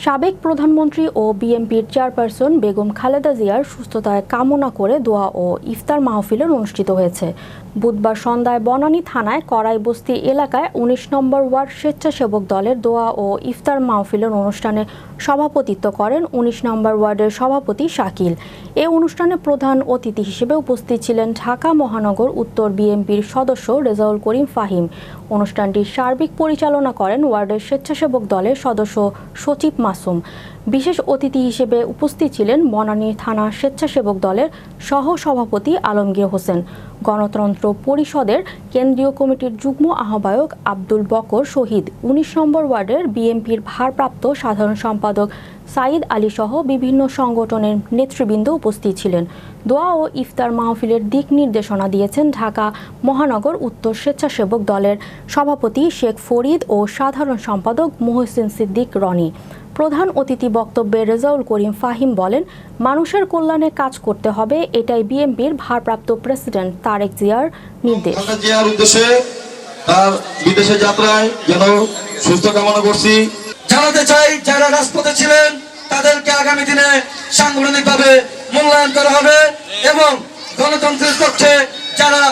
সাবেক প্রধানমন্ত্রী ও বিএনপির চেয়ারপারসন বেগম খালেদা জিয়ার সুস্থতায় কামনা করে দোয়া ও ইফতার মাহফিল অনুষ্ঠিত হয়েছে। বুধবার সন্ধ্যায় বনানী থানায় কড়াইবস্তি এলাকায় ১৯ নম্বর ওয়ার্ড স্বেচ্ছাসেবক দলের দোয়া ও ইফতার মাহফিলের অনুষ্ঠানে সভাপতিত্ব করেন ১৯ নম্বর ওয়ার্ডের সভাপতি শাকিল। এ অনুষ্ঠানে প্রধান অতিথি হিসেবে উপস্থিত ছিলেন ঢাকা মহানগর উত্তর বিএনপির সদস্য রেজাউল করিম ফাহিম। অনুষ্ঠানটি সার্বিক পরিচালনা করেন ওয়ার্ডের স্বেচ্ছাসেবক দলের সদস্য সচিব মাসুম। বিশেষ অতিথি হিসেবে উপস্থিত ছিলেন বনানী থানা স্বেচ্ছাসেবক দলের সহ সভাপতি আলমগীর হোসেন, গণতন্ত্র পরিষদের কেন্দ্রীয় কমিটির যুগ্ম আহ্বায়ক আব্দুল বকর শহীদ, ১৯ নম্বর ওয়ার্ডের বিএনপির ভারপ্রাপ্ত সাধারণ সম্পাদক সাঈদ আলী সহ বিভিন্ন সংগঠনের নেতৃবৃন্দ উপস্থিত ছিলেন। দোয়া ও ইফতার মাহফিলের দিক নির্দেশনা দিয়েছেন ঢাকা মহানগর উত্তর স্বেচ্ছাসেবক দলের সভাপতি শেখ ফরিদ ও সাধারণ সম্পাদক মুহসিন সিদ্দিক রনি। প্রধান অতিথি বক্তব্যে রেজাউল করিম ফাহিম বলেন, মানুষের কল্যাণে কাজ করতে হবে, এটাই বিএনপির ভারপ্রাপ্ত প্রেসিডেন্ট তারেক জিয়ার নির্দেশ। তার বিদেশে যাত্রায় যেন সুস্থ কামনা করছি। জানাতে চাই যারা রাজপথে ছিলেন তাদেরকে আগামী দিনে সাংগঠনিকভাবে মূল্যায়ন করা হবে এবং গণতন্ত্রের পক্ষে যারা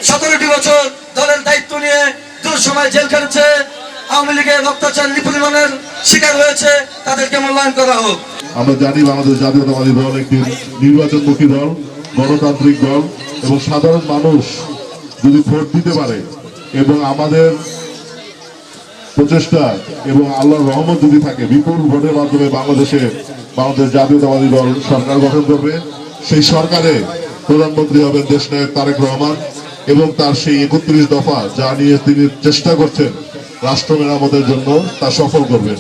১৭টি বছর দলের দায়িত্ব নিয়ে দুঃসময় জেল খেটেছে, আওয়ামী লীগের অত্যাচার নিপীড়নের শিকার হয়েছে, তাদেরকে মূল্যায়ন করা হোক। আমরা জানি বাংলাদেশ জাতীয়তাবাদী দল একটি নির্বাচনমুখী দল, গণতান্ত্রিক দল, এবং সাধারণ মানুষ যদি ভোট দিতে পারে এবং আমাদের প্রচেষ্টা এবং আল্লাহর রহমত যদি থাকে, বিপুল ভোটের মাধ্যমে বাংলাদেশ জাতীয়তাবাদী দল সরকার গঠন করবে। সেই সরকারে প্রধানমন্ত্রী হবেন দেশনায়ক তারেক রহমান এবং তার সেই ৩১ দফা যা নিয়ে তিনি চেষ্টা করছেন রাষ্ট্র মেরামতের জন্য, তা সফল করবেন।